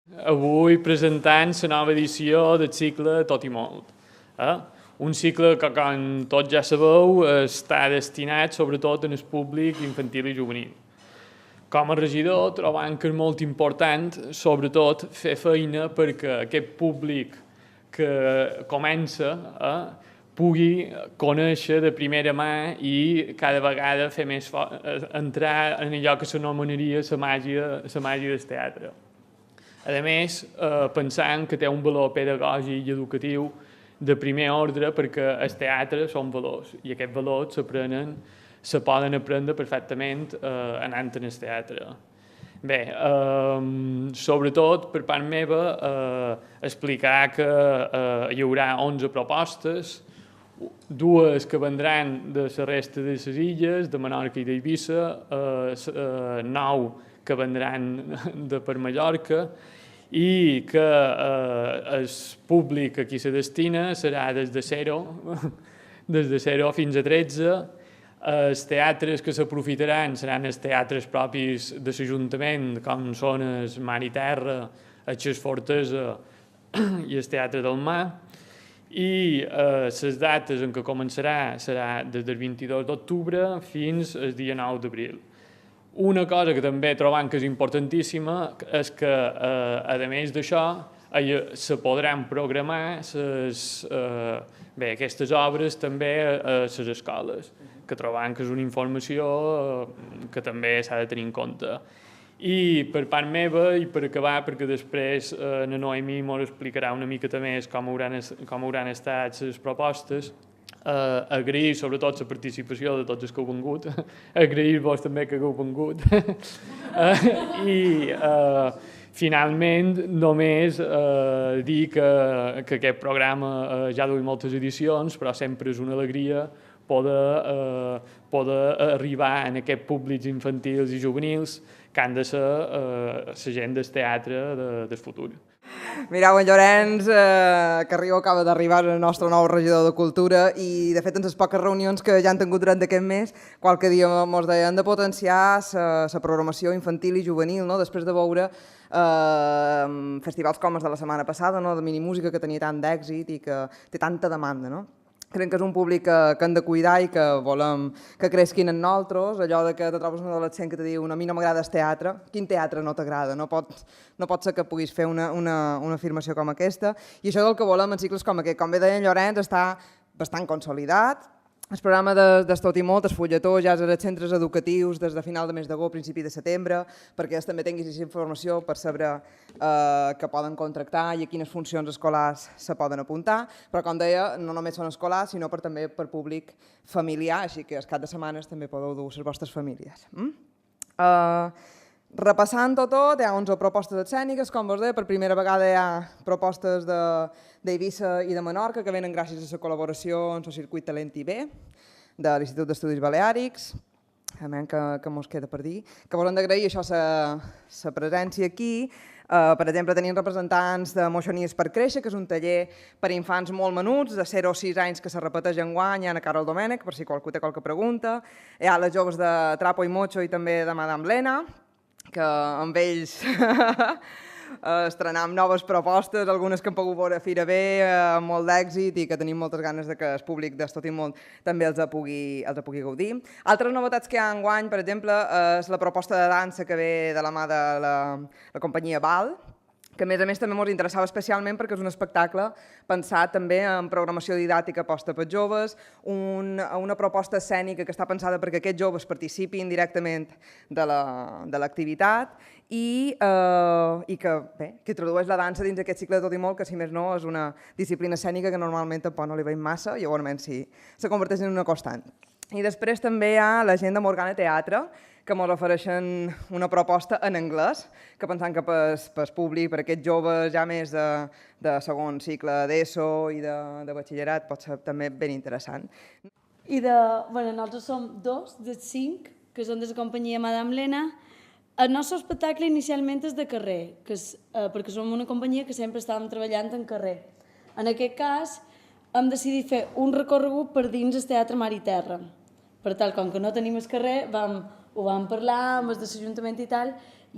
Avui presentant la nova edició del cicle Tot i Molt. Un cicle que, com tots ja sabeu, està destinat sobretot en el públic infantil i juvenil. Com a regidor, trobam que és molt important, sobretot, fer feina perquè aquest públic que comença pugui conèixer de primera mà i cada vegada fer més entrar en allò que s'anomenaria la màgia del teatre. A més, pensant que té un valor pedagògic i educatiu de primer ordre perquè el teatre són valors i aquests valors se poden aprendre perfectament anant en el teatre. Bé, sobretot per part meva explicar que hi haurà 11 propostes, dues que vendran de la resta de les illes, de Menorca i d'Eivissa, 9 que vendran de per Mallorca, i que el públic a qui se destina serà des de 0 fins a 13. Els teatres que s'aprofitaran seran els teatres propis de l'Ajuntament, com són el Mar i Terra, el Xes Fortesa i el Teatre del Mar, i les dates en què començarà serà des del 22 d'octubre fins al dia 9 d'abril. Una cosa que també trobam que és importantíssima és que, a més d'això, se podran programar aquestes obres també a les escoles, que trobam que és una informació que també s'ha de tenir en compte. I per part meva, i per acabar, perquè després la Noemí ens explicarà una miqueta més com hauran estat les propostes, agrair sobretot la participació de tots els que heu vingut, agrair-vos també que hagueu vingut i finalment només dir que aquest programa ja duia moltes edicions, però sempre és una alegria poder arribar en aquests públics infantils i juvenils que han de ser la gent del teatre del futur. Mireu, en Llorenç Carrió acaba d'arribar el nostre nou regidor de Cultura i, de fet, en les poques reunions que ja han tingut durant aquest mes, qualque dia ens deien de potenciar la programació infantil i juvenil, no? Després de veure festivals com els de la setmana passada, no? De minimúsica, que tenia tant d'èxit i que té tanta demanda, no? Crec que és un públic que hem de cuidar i que volem que creixin en nosaltres, allò de que te trobes un adolescent que te diu a mi no m'agrada el teatre, quin teatre no t'agrada? No pot ser que puguis fer una afirmació com aquesta, i això és el que volem en cicles com aquest. Com bé deia en Llorenç, està bastant consolidat. El programa d'Es Tot i Molt, el fulletó, ja és als centres educatius des de final de mes d'agost, principi de setembre, perquè ells també tinguin aquesta informació per saber que poden contractar i a quines funcions escolars se poden apuntar, però com deia, no només són escolars, sinó també per públic familiar, així que el cap de setmanes també podeu dur les vostres famílies. Repassant-ho tot, hi ha 11 propostes escèniques, com vos deia, per primera vegada hi ha propostes d'Eivissa i de Menorca que venen gràcies a la col·laboració en el circuit Talent IB de l'Institut d'Estudis Baleàrics, que mos queda per dir, que vos hem d'agrair això, la presència aquí. Per exemple, tenim representants de Moixonies per Créixer, que és un taller per a infants molt menuts, de 0 a 6 anys, que se repeteix enguany, hi ha a Carol Domènech, per si qualcú té qualque pregunta. Hi ha les joves de Trapo i Mocho i també de Madame Lena, que amb ells estrenam noves propostes, algunes que hem pogut veure a Fira B, amb molt d'èxit i que tenim moltes ganes de que el públic d'Es Tot i Molt també els pugui gaudir. Altres novetats que hi ha enguany, per exemple, és la proposta de dansa que ve de la mà de la companyia Val, que a més també ens interessava especialment perquè és un espectacle pensat també en programació didàctica posta per joves, una proposta escènica que està pensada perquè aquests joves participin directament de l'activitat i que introdueix la dansa dins aquest cicle de Tot i Molt, que si més no és una disciplina escènica que normalment tampoc no li veiem massa i llavors sí, se converteix en una constant. I després també hi ha la gent de Morgana Teatre, que ens ofereixen una proposta en anglès, que pensant que pel públic, per aquests joves ja més de segon cicle d'ESO i de batxillerat, pot ser també ben interessant. Nosaltres som 2 de 5, que són de la companyia Madame Lena. El nostre espectacle inicialment és de carrer, perquè som una companyia que sempre estàvem treballant en carrer. En aquest cas, hem decidit fer un recorregut per dins el Teatre Mar i Terra. Per tal, com que no tenim el carrer, ho vam parlar amb els de l'Ajuntament i tal,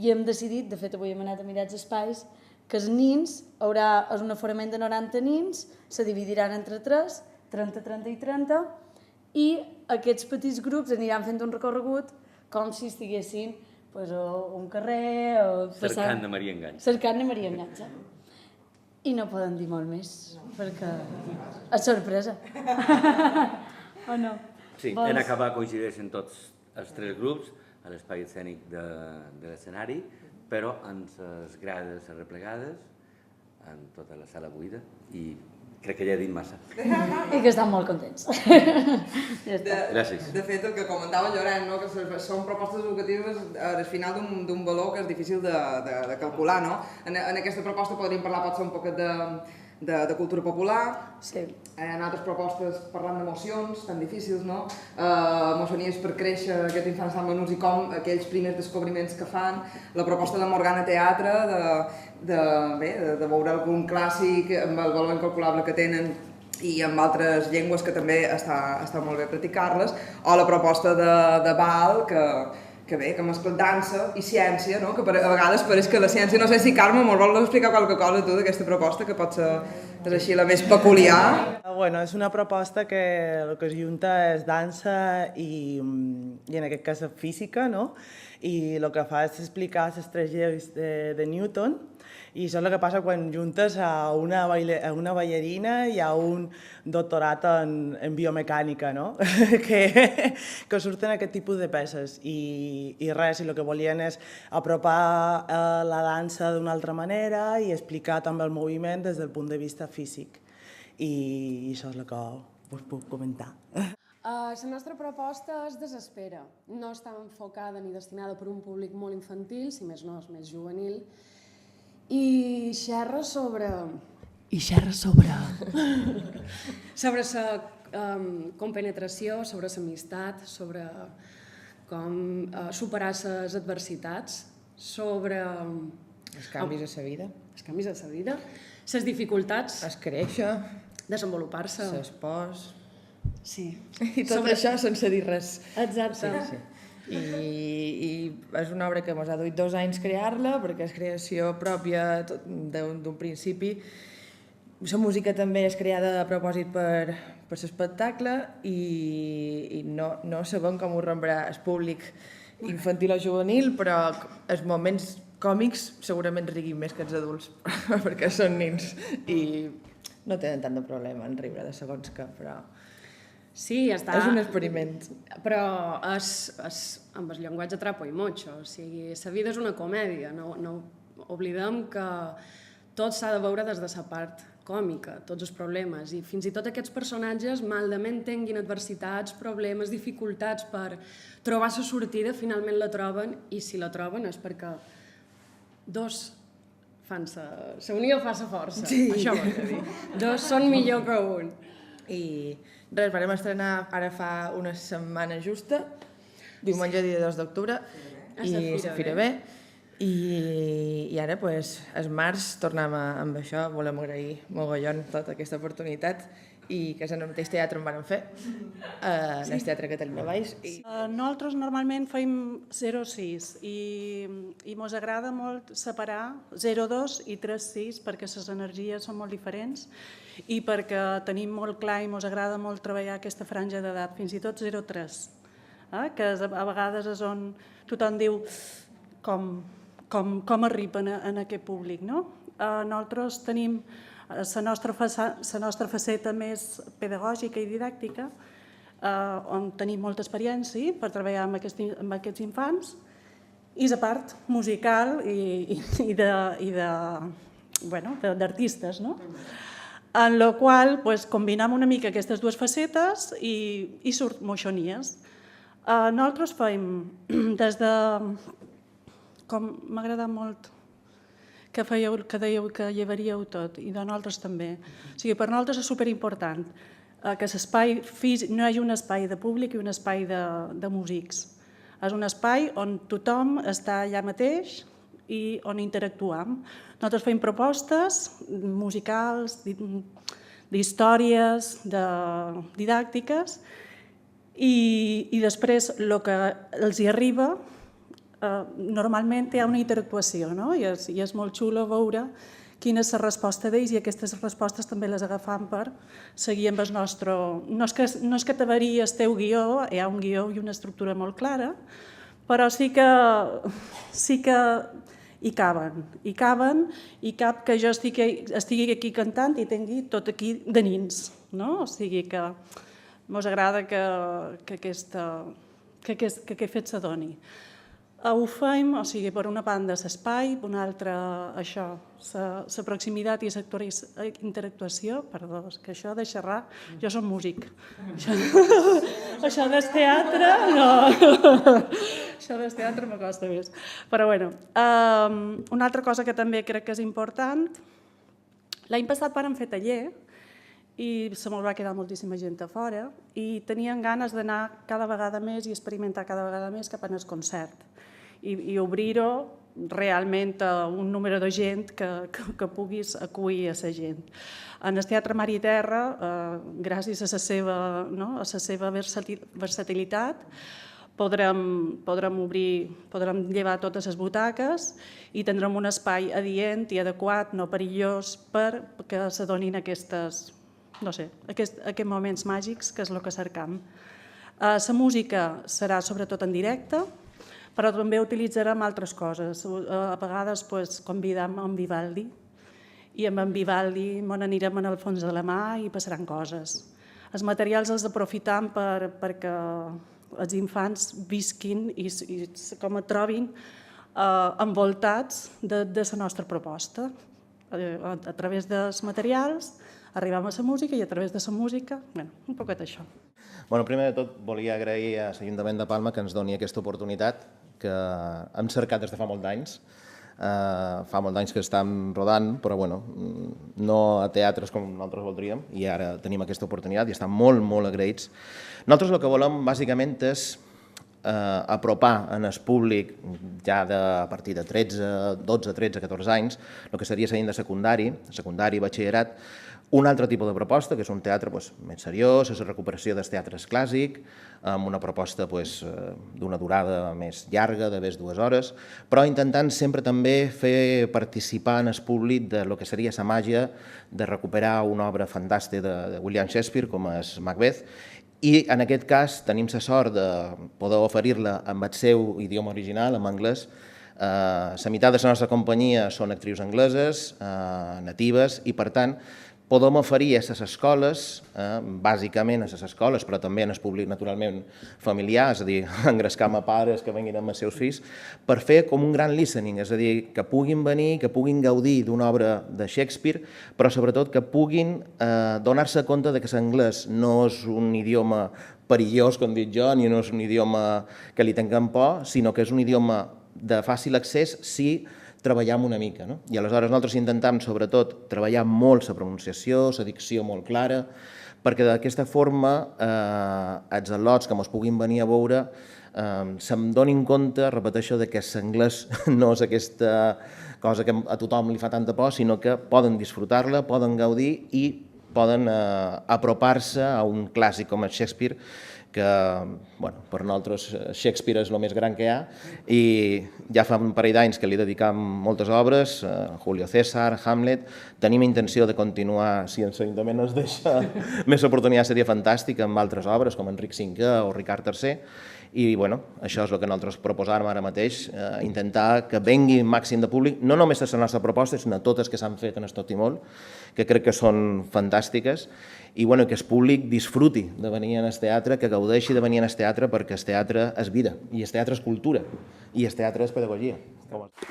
i hem decidit, de fet avui hem anat a mirar els espais, que els nins, és un aforament de 90 nins, se dividiran entre 3, 30, 30 i 30, i aquests petits grups aniran fent un recorregut com si estiguessin a un carrer... Cercant de Maria Enganxa. Cercant de Maria Enganxa. I no poden dir molt més, perquè és sorpresa. O no? Sí, en acabar coincideixen tots els 3 grups a l'espai escènic de l'escenari, però amb les grades arreplegades, amb tota la sala buida, i crec que ja he dit massa. I que estan molt contents. Ja està. Gràcies. De fet, el que comentava Llorenç, no? Que són propostes educatives al final d'un valor que és difícil de calcular. No? En aquesta proposta podríem parlar potser un poquet de cultura popular, Sí. en altres propostes parlant d'emocions tan difícils, no? Emocions per créixer aquests infants tan menuts i com aquells primers descobriments que fan, la proposta de Morgana Teatre, de veure algun clàssic amb el valor incalculable que tenen i amb altres llengües que també està molt bé practicar-les, o la proposta de Val, que mescla dansa i ciència, no? Que a vegades pareix que la ciència... No sé si, Carme, me'l vols explicar qualque cosa tu d'aquesta proposta, que pot ser així la més peculiar? Bueno, és una proposta que el que es junta és dansa i en aquest cas física, no? I el que fa és explicar les 3 lleis de Newton, i això és el que passa quan juntes a una ballarina i a un doctorat en biomecànica, no? que surten aquest tipus de peces. I res, i el que volien és apropar la dansa d'una altra manera i explicar també el moviment des del punt de vista físic. I això és el que us puc comentar. La nostra proposta es desespera. No està enfocada ni destinada per un públic molt infantil, si més no és més juvenil, i xerra sobre la compenetració, sobre l'amistat, sobre com superar les adversitats, sobre Els canvis a la vida. els canvis de la vida, les dificultats, Es créixer, desenvolupar-se. l'espòs... Sí. I tot això sense dir res. Exacte. Sí. I és una obra que ens ha duit 2 anys crear-la, perquè és creació pròpia d'un principi. La música també és creada a propòsit per l'espectacle i no sabem com ho rebrà el públic infantil o juvenil, però els moments còmics segurament riguin més que els adults, perquè són nins i no tenen tant de problema en riure de segons que, però... Sí, està... És un experiment. Però amb el llenguatge trapo i mocho, o sigui, la vida és una comèdia, no oblidem que tot s'ha de veure des de la part còmica, tots els problemes, i fins i tot aquests personatges malament tinguin adversitats, problemes, dificultats per trobar la sortida, finalment la troben, i si la troben és perquè 2 fan la unió fa la força, sí. Això vol dir. 2 són millor que un. I res, vam estrenar ara fa una setmana justa, diumenge dia 2 d'octubre, i la Fira B. I ara, el març, tornem amb això. Volem agrair mogollon tota aquesta oportunitat i que és en el mateix teatre on vam fer, en el Teatre Catalunya Baix. Nosaltres normalment fem 0-6 i mos agrada molt separar 0-2 i 3-6 perquè les energies són molt diferents i perquè tenim molt clar i mos agrada molt treballar aquesta franja d'edat, fins i tot 0-3, que a vegades és on tothom diu com arriben en aquest públic. Nosaltres tenim la nostra faceta més pedagògica i didàctica, on tenim molta experiència per treballar amb aquests infants, i la part musical i d'artistes, en la qual combinem una mica aquestes 2 facetes i surt moixonies. Nosaltres fem des de... Com m'ha agradat molt que dèieu que llevaríeu tot, i de nosaltres també. O sigui, per nosaltres és superimportant que l'espai físic, no hi hagi un espai de públic i un espai de músics. És un espai on tothom està allà mateix i on interactuam. Nosaltres fem propostes musicals, d'històries, didàctiques, i després el que els hi arriba normalment hi ha una interactuació, no? I és molt xulo veure quina és la resposta d'ells, i aquestes respostes també les agafam per seguir amb el nostre... No és que te varia el teu guió, hi ha un guió i una estructura molt clara, però sí que hi caben, i cap que jo estigui aquí cantant i tingui tot aquí de nins, no? O sigui que mos agrada que aquest fet s'adoni. Ho fem, o sigui, per una banda l'espai, per una altra això, la proximitat i la interactuació, perdó, és que això de xerrar, jo som músic. Això del teatre, no. Això del teatre m'acosta més. Però bueno, una altra cosa que també crec que és important, l'any passat vàrem fer taller i se me'l va quedar moltíssima gent a fora i tenien ganes d'anar cada vegada més i experimentar cada vegada més cap al concert i obrir-ho realment a un número de gent que puguis acollir a la gent. En el Teatre Mar i Terra, gràcies a la seva versatilitat, podrem llevar totes les butaques i tindrem un espai adient i adequat, no perillós, perquè s'adonin aquests moments màgics, que és el que cercam. La música serà sobretot en directe, però també utilitzarem altres coses. A vegades convidam en Vivaldi, i amb en Vivaldi anirem en el fons de la mà i passaran coses. Els materials els aprofitam perquè els infants visquin i com et trobin envoltats de la nostra proposta. A través dels materials arribem a la música i a través de la música, un poquet això. Primer de tot, volia agrair a l'Ajuntament de Palma que ens doni aquesta oportunitat que hem cercat des de fa molts anys. Fa molts anys que estem rodant, però no a teatres com nosaltres voldríem, i ara tenim aquesta oportunitat i estem molt, molt agraïts. Nosaltres el que volem, bàsicament, és apropar en el públic ja a partir de 12, 13, 14 anys, el que seria la gent de secundari, batxillerat, un altre tipus de proposta, que és un teatre més seriós, és la recuperació del teatre clàssic, amb una proposta d'una durada més llarga, de més 2 hores, però intentant sempre també fer participar en el públic del que seria la màgia de recuperar una obra fantàstica de William Shakespeare, com és Macbeth, i en aquest cas tenim la sort de poder oferir-la amb el seu idioma original, en anglès. La meitat de la nostra companyia són actrius angleses, natives, i per tant podem oferir a les escoles, bàsicament a les escoles, però també en el públic naturalment familiar, és a dir, engrescam a pares que vinguin amb els seus fills, per fer com un gran listening, és a dir, que puguin venir, que puguin gaudir d'una obra de Shakespeare, però sobretot que puguin donar-se compte que l'anglès no és un idioma perillós, com dic jo, ni no és un idioma que li tinguem por, sinó que és un idioma de fàcil accés si treballem una mica. I aleshores nosaltres intentem, sobretot, treballar molt la pronunciació, la dicció molt clara, perquè d'aquesta forma els al·lots que ens puguin venir a veure se'm donin compte, repeteixo, que l'anglès no és aquesta cosa que a tothom li fa tanta por, sinó que poden disfrutar-la, poden gaudir i poden apropar-se a un clàssic com el Shakespeare, que per nosaltres Shakespeare és el més gran que hi ha, i ja fa un parell d'anys que li dedicam moltes obres, Julio César, Hamlet. Tenim intenció de continuar, si ens l'Ajuntament ens deixa més oportunitat, seria fantàstic, amb altres obres com Enric V o Ricard III, i això és el que nosaltres proposàvem ara mateix, intentar que vengui màxim de públic, no només a la nostra proposta, sinó a totes que s'han fet en Tot i Molt, que crec que són fantàstiques, i que el públic disfruti de venir al teatre, que gaudeixi de venir al teatre, perquè el teatre és vida, i el teatre és cultura, i el teatre és pedagogia.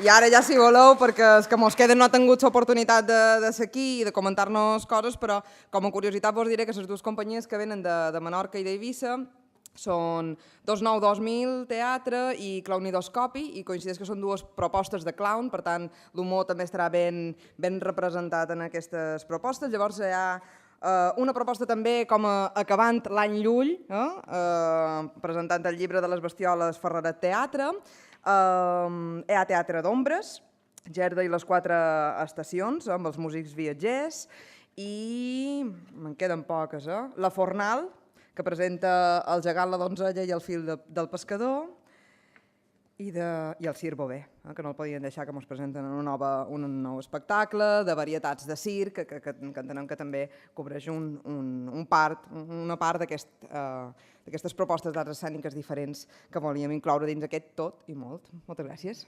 I ara ja, si voleu, perquè els que mos queden no han tingut l'oportunitat de ser aquí i de comentar-nos coses, però com a curiositat vos diré que les dues companyies que venen de Menorca i d'Eivissa són 29-2000 teatre i Clownidoscopi, i coincideix que són dues propostes de clown, per tant l'humor també estarà ben representat en aquestes propostes. Llavors hi ha una proposta també com acabant l'any Llull, presentant el llibre de les bestioles Ferreret Teatre. Hi ha Teatre d'Ombres, Gerda i les 4 estacions, amb els músics viatgers, i me'n queden poques, La Fornal, que presenta El gegant, la donzella i el fil del pescador, i el Circ Bové, que no el podien deixar, que ens presenten un nou espectacle de varietats de circ, que entenem que també cobreix una part d'aquestes propostes d'arts escèniques diferents que volíem incloure dins aquest tot i molt. Moltes gràcies.